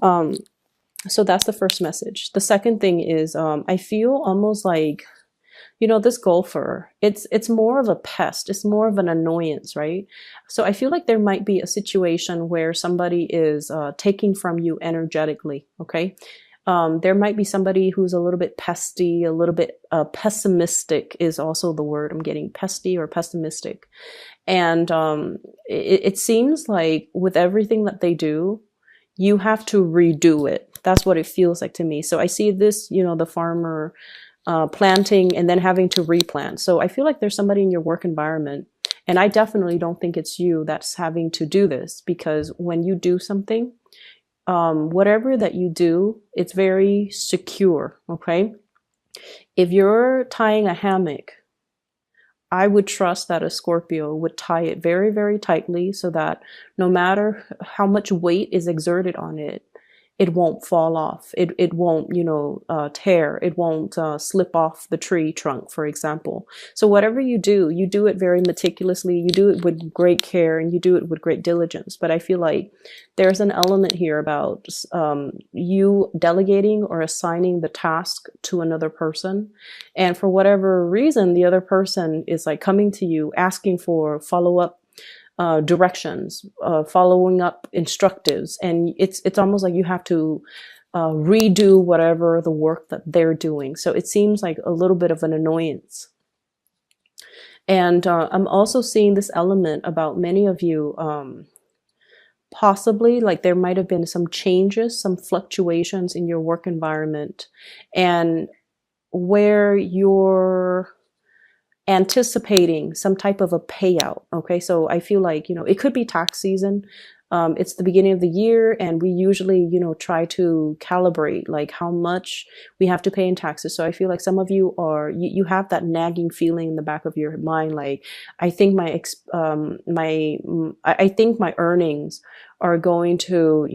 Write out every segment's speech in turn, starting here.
So that's the first message. The second thing is, I feel almost like, this golfer, it's more of a pest. It's more of an annoyance, right? So I feel like there might be a situation where somebody is taking from you energetically, okay? There might be somebody who's a little bit pesty, a little bit pessimistic is also the word I'm getting, pesty or pessimistic. And it seems like with everything that they do, you have to redo it. That's what it feels like to me. So I see this, the farmer planting and then having to replant. So I feel like there's somebody in your work environment, and I definitely don't think it's you that's having to do this, because when you do something, whatever that you do, it's very secure, okay? If you're tying a hammock, I would trust that a Scorpio would tie it very, very tightly so that no matter how much weight is exerted on it, it won't fall off. It won't, tear. It won't slip off the tree trunk, for example. So whatever you do it very meticulously. You do it with great care and you do it with great diligence. But I feel like there's an element here about you delegating or assigning the task to another person. And for whatever reason, the other person is like coming to you asking for follow-up directions, following up instructives, and it's almost like you have to redo whatever the work that they're doing. So it seems like a little bit of an annoyance. And I'm also seeing this element about many of you, possibly like there might have been some changes, some fluctuations in your work environment, and where you're anticipating some type of a payout. Okay, so I feel like, it could be tax season. It's the beginning of the year, and we usually, try to calibrate like how much we have to pay in taxes. So I feel like some of you you have that nagging feeling in the back of your mind, like I think I think my earnings are going to,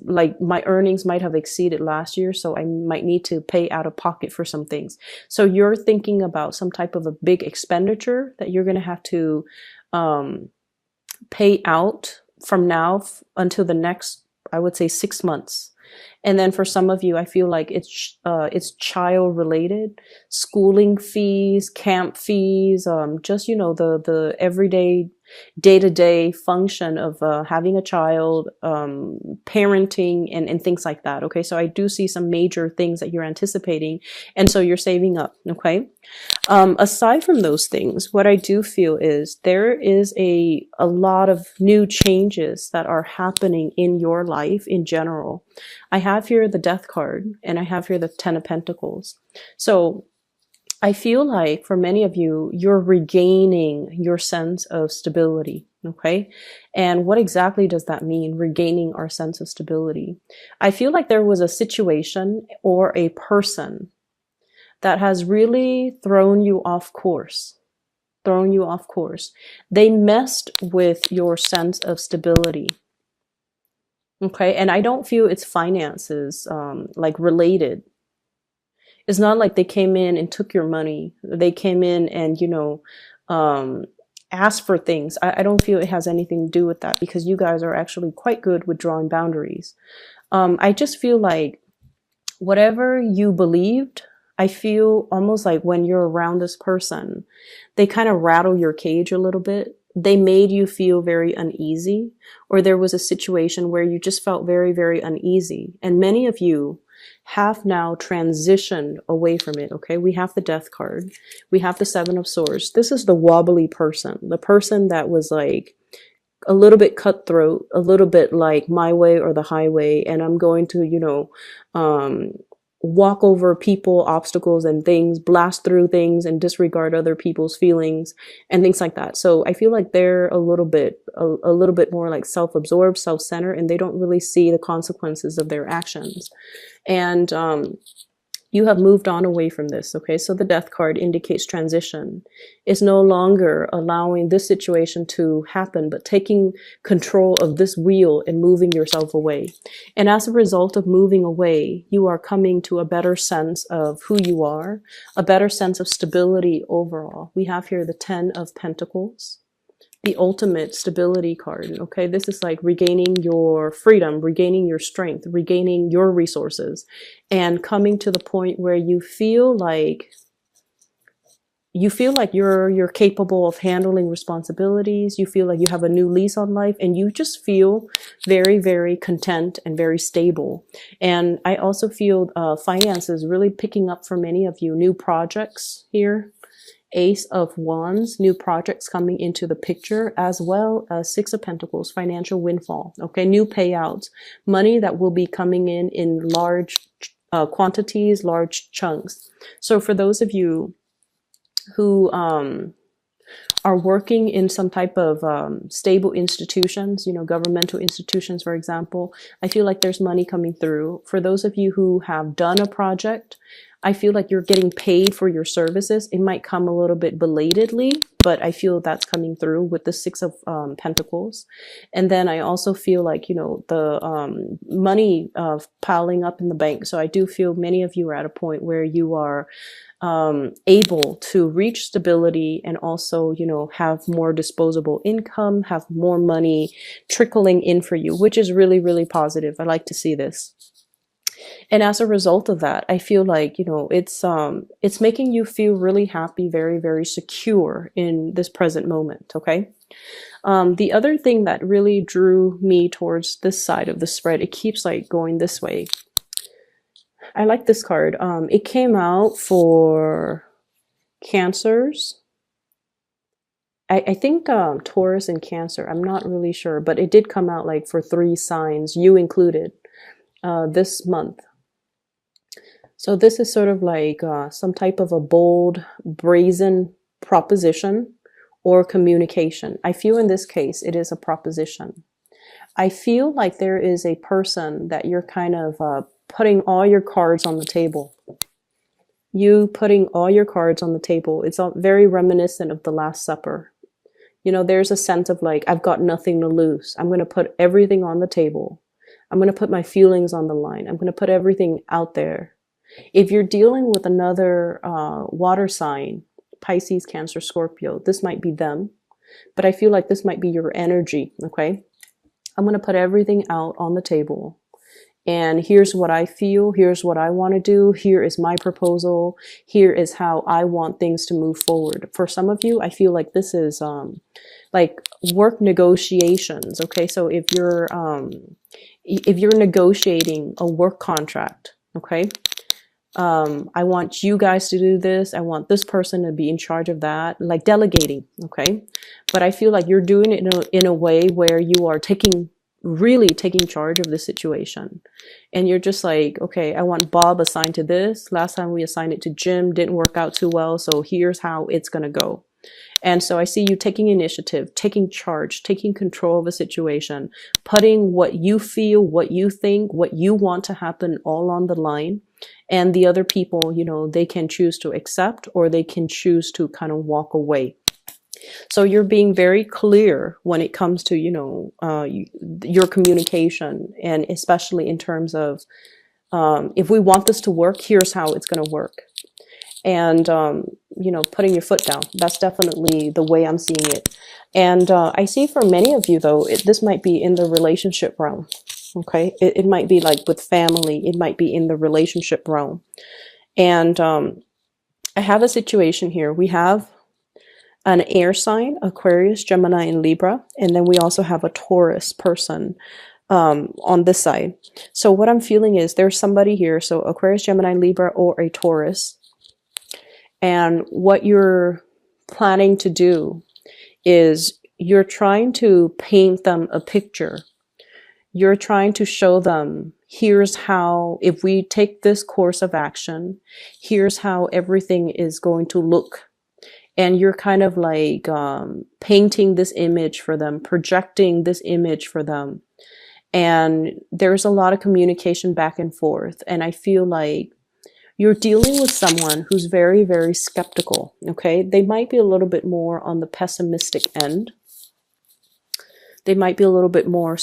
like my earnings might have exceeded last year, so I might need to pay out of pocket for some things. So you're thinking about some type of a big expenditure that you're going to have to pay out from now until the next, I would say, 6 months. And then for some of you, I feel like it's child related, schooling fees, camp fees, just, the everyday day-to-day function of having a child, parenting, and things like that. Okay, so I do see some major things that you're anticipating, and so you're saving up. Okay, aside from those things, what I do feel is there is a lot of new changes that are happening in your life in general. I have here the Death card, and I have here the Ten of Pentacles. So I feel like for many of you, you're regaining your sense of stability. Okay. And what exactly does that mean? Regaining our sense of stability. I feel like there was a situation or a person that has really thrown you off course. They messed with your sense of stability. Okay. And I don't feel it's finances, like related. It's not like they came in and took your money. They came in and, asked for things. I don't feel it has anything to do with that, because you guys are actually quite good with drawing boundaries. I just feel like whatever you believed, I feel almost like when you're around this person, they kind of rattle your cage a little bit. They made you feel very uneasy, or there was a situation where you just felt very, very uneasy. And many of you have now transitioned away from it. Okay, we have the Death card, we have the Seven of Swords. This is the wobbly person, the person that was like a little bit cutthroat, a little bit like my way or the highway, and I'm going to, walk over people, obstacles, and things, blast through things, and disregard other people's feelings and things like that. So I feel like they're a little bit more like self-absorbed, self-centered, and they don't really see the consequences of their actions. And you have moved on away from this. Okay, so the Death card indicates transition. It's no longer allowing this situation to happen, but taking control of this wheel and moving yourself away. And as a result of moving away, you are coming to a better sense of who you are, a better sense of stability overall. We have here the Ten of Pentacles, the ultimate stability card. Okay, this is like regaining your freedom, regaining your strength, regaining your resources, and coming to the point where you feel like you're capable of handling responsibilities. You feel like you have a new lease on life, and you just feel very, very content and very stable. And I also feel finances really picking up for many of you. New projects here, Ace of Wands, new projects coming into the picture, as well as Six of Pentacles, financial windfall. Okay, new payouts, money that will be coming in large quantities, large chunks. So for those of you who are working in some type of stable institutions, governmental institutions, for example, I feel like there's money coming through. For those of you who have done a project, I feel like you're getting paid for your services. It might come a little bit belatedly, but I feel that's coming through with the Six of Pentacles. And then I also feel like, the money piling up in the bank. So I do feel many of you are at a point where you are able to reach stability and also, have more disposable income, have more money trickling in for you, which is really, really positive. I like to see this. And as a result of that, I feel like, it's making you feel really happy, very, very secure in this present moment. Okay. The other thing that really drew me towards this side of the spread, it keeps like going this way. I like this card. It came out for Cancers. I think Taurus and Cancer. I'm not really sure, but it did come out like for 3 signs, you included, this month. So this is sort of like some type of a bold, brazen proposition or communication. I feel in this case, it is a proposition. I feel like there is a person that you're kind of putting all your cards on the table. You putting all your cards on the table. It's all very reminiscent of the Last Supper. There's a sense of like, I've got nothing to lose. I'm going to put everything on the table. I'm going to put my feelings on the line. I'm going to put everything out there. If you're dealing with another water sign, Pisces, Cancer, Scorpio, this might be them. But I feel like this might be your energy, okay? I'm going to put everything out on the table. And here's what I feel. Here's what I want to do. Here is my proposal. Here is how I want things to move forward. For some of you, I feel like this is like work negotiations. Okay, so if you're negotiating a work contract, okay, I want you guys to do this. I want this person to be in charge of that, like delegating. Okay, but I feel like you're doing it in a way where you are really taking charge of the situation. And you're just like, okay, I want Bob assigned to this. Last time we assigned it to Jim, didn't work out too well. So here's how it's going to go. And so I see you taking initiative, taking charge, taking control of a situation, putting what you feel, what you think, what you want to happen all on the line. And the other people, they can choose to accept or they can choose to kind of walk away. So you're being very clear when it comes to, your communication, and especially in terms of, if we want this to work, here's how it's going to work. And, putting your foot down. That's definitely the way I'm seeing it. And I see for many of you, though, this might be in the relationship realm. Okay. It might be like with family. It might be in the relationship realm. And I have a situation here. We have an air sign, Aquarius, Gemini, and Libra. And then we also have a Taurus person on this side. So what I'm feeling is there's somebody here. So Aquarius, Gemini, Libra, or a Taurus. And what you're planning to do is you're trying to paint them a picture. You're trying to show them, here's how, if we take this course of action, here's how everything is going to look. And you're kind of like painting this image for them, projecting this image for them. And there's a lot of communication back and forth. And I feel like you're dealing with someone who's very, very skeptical. Okay. They might be a little bit more on the pessimistic end. They might be a little bit more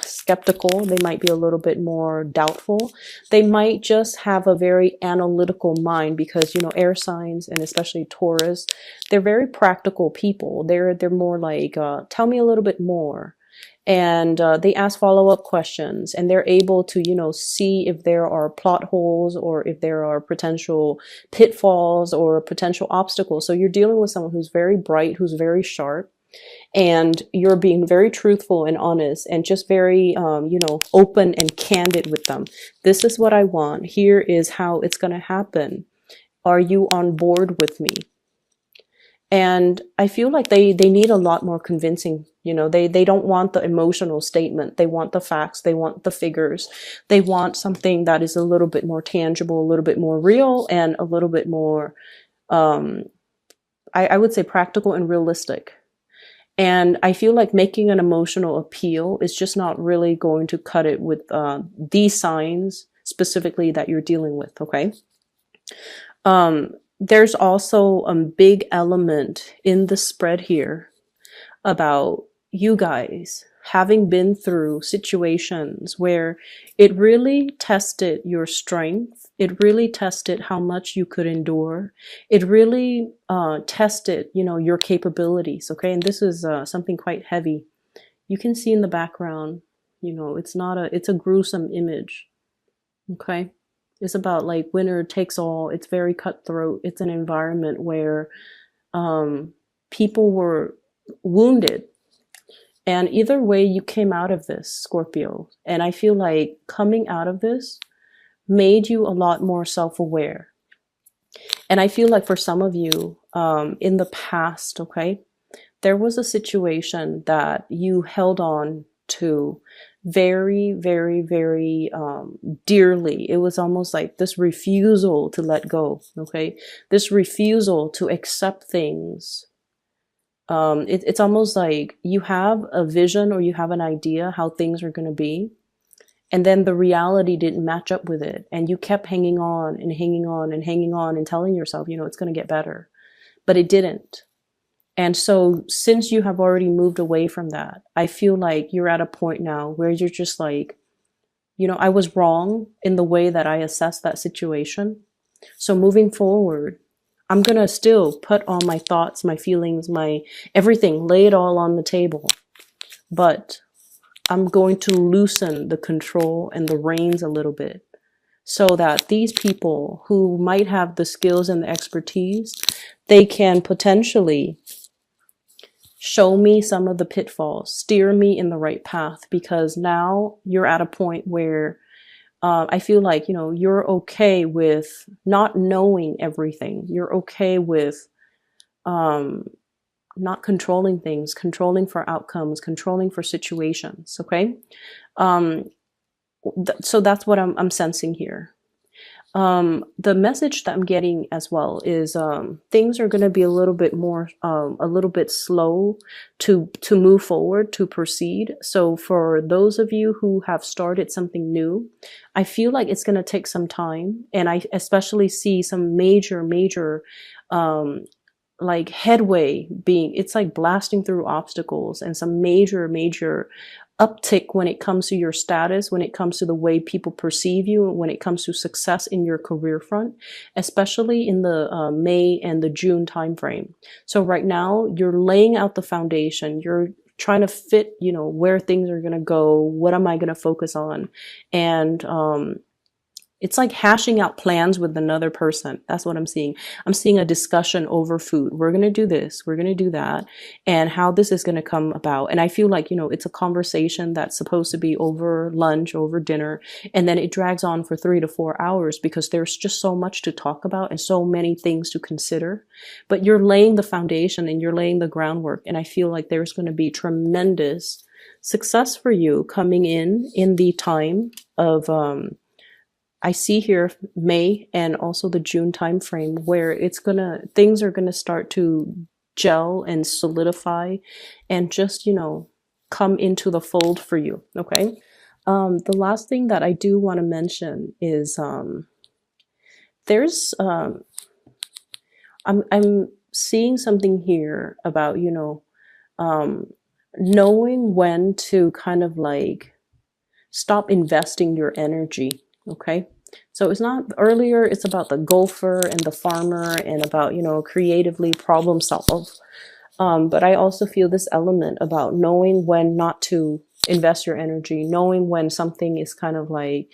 skeptical. They might be a little bit more doubtful. They might just have a very analytical mind because, you know, air signs and especially Taurus, they're very practical people. They're more like, tell me a little bit more. And they ask follow-up questions, and they're able to, you know, see if there are plot holes or if there are potential pitfalls or potential obstacles. So you're dealing with someone who's very bright, who's very sharp, and you're being very truthful and honest and just very, you know, open and candid with them. This is what I want. Here is how it's going to happen. Are you on board with me? And I feel like they need a lot more convincing. You know, they don't want the emotional statement. They want the facts. They want the figures. They want something that is a little bit more tangible, a little bit more real, and a little bit more, I would say, practical and realistic. And I feel like making an emotional appeal is just not really going to cut it with these signs specifically that you're dealing with, okay? There's also a big element in the spread here about you guys having been through situations where it really tested your strength. It really tested how much you could endure. It really tested, you know, your capabilities. Okay. And this is something quite heavy. You can see in the background, you know, it's a gruesome image. Okay. It's about like winner takes all. It's very cutthroat. It's an environment where people were wounded. And either way, you came out of this, Scorpio. And I feel like coming out of this made you a lot more self-aware. And I feel like for some of you in the past, okay, there was a situation that you held on to very, very, very dearly. It was almost like this refusal to let go, okay? This refusal to accept things. It's almost like you have a vision or you have an idea how things are going to be, and then the reality didn't match up with it, and you kept hanging on and hanging on and hanging on and telling yourself, you know, it's going to get better, but it didn't. And so since you have already moved away from that, I feel like you're at a point now where you're just like, you know, I was wrong in the way that I assessed that situation. So moving forward, I'm going to still put all my thoughts, my feelings, my everything, lay it all on the table. But I'm going to loosen the control and the reins a little bit so that these people who might have the skills and the expertise, they can potentially show me some of the pitfalls, steer me in the right path, because now you're at a point where I feel like, you know, you're okay with not knowing everything. You're okay with not controlling things, controlling for outcomes, controlling for situations. Okay. So that's what I'm sensing here. The message that I'm getting as well is things are going to be a little bit more, a little bit slow to move forward, to proceed. So for those of you who have started something new, I feel like it's going to take some time. And I especially see some major, like headway being, it's like blasting through obstacles, and some major uptick when it comes to your status, when it comes to the way people perceive you, when it comes to success in your career front, especially in the May and the June timeframe. So right now you're laying out the foundation. You're trying to fit, you know, where things are going to go. What am I going to focus on? And it's like hashing out plans with another person. That's what I'm seeing. I'm seeing a discussion over food. We're going to do this. We're going to do that. And how this is going to come about. And I feel like, you know, it's a conversation that's supposed to be over lunch, over dinner. And then it drags on for 3 to 4 hours because there's just so much to talk about and so many things to consider. But you're laying the foundation and you're laying the groundwork. And I feel like there's going to be tremendous success for you coming in the time of, I see here May and also the June timeframe where things are gonna start to gel and solidify and just, you know, come into the fold for you. Okay. The last thing that I do want to mention is there's I'm seeing something here about, you know, knowing when to kind of like stop investing your energy. Okay. So it's not earlier, it's about the golfer and the farmer and about, creatively problem solve. But I also feel this element about knowing when not to invest your energy, knowing when something is kind of like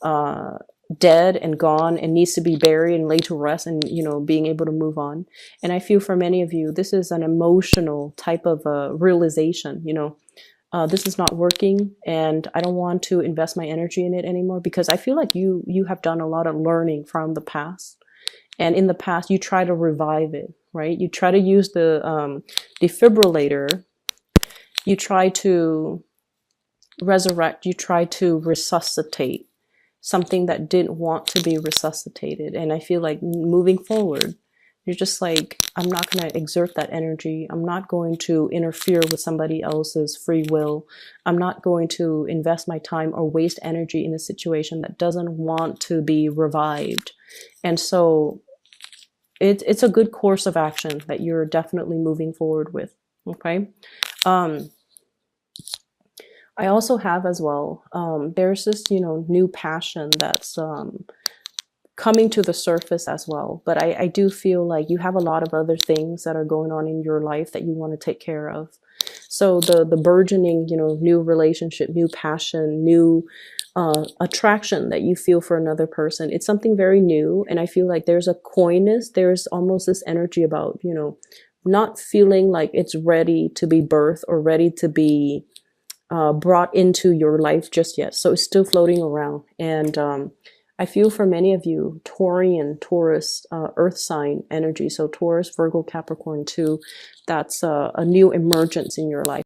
uh, dead and gone and needs to be buried and laid to rest, and being able to move on. And I feel for many of you, this is an emotional type of realization. This is not working, and I don't want to invest my energy in it anymore, because I feel like you have done a lot of learning from the past, and in the past you try to revive it, right? You try to use the defibrillator, you try to resurrect, you try to resuscitate something that didn't want to be resuscitated. And I feel like moving forward, you're just like, I'm not going to exert that energy. I'm not going to interfere with somebody else's free will. I'm not going to invest my time or waste energy in a situation that doesn't want to be revived. And so it's a good course of action that you're definitely moving forward with. Okay. I also have as well, there's this, new passion that's coming to the surface as well. But I do feel like you have a lot of other things that are going on in your life that you want to take care of. So the burgeoning, new relationship, new passion, new attraction that you feel for another person, it's something very new. And I feel like there's a coyness, there's almost this energy about, not feeling like it's ready to be birthed or ready to be brought into your life just yet. So it's still floating around. And I feel for many of you, Taurian, Taurus, earth sign energy. So Taurus, Virgo, Capricorn too, that's a new emergence in your life.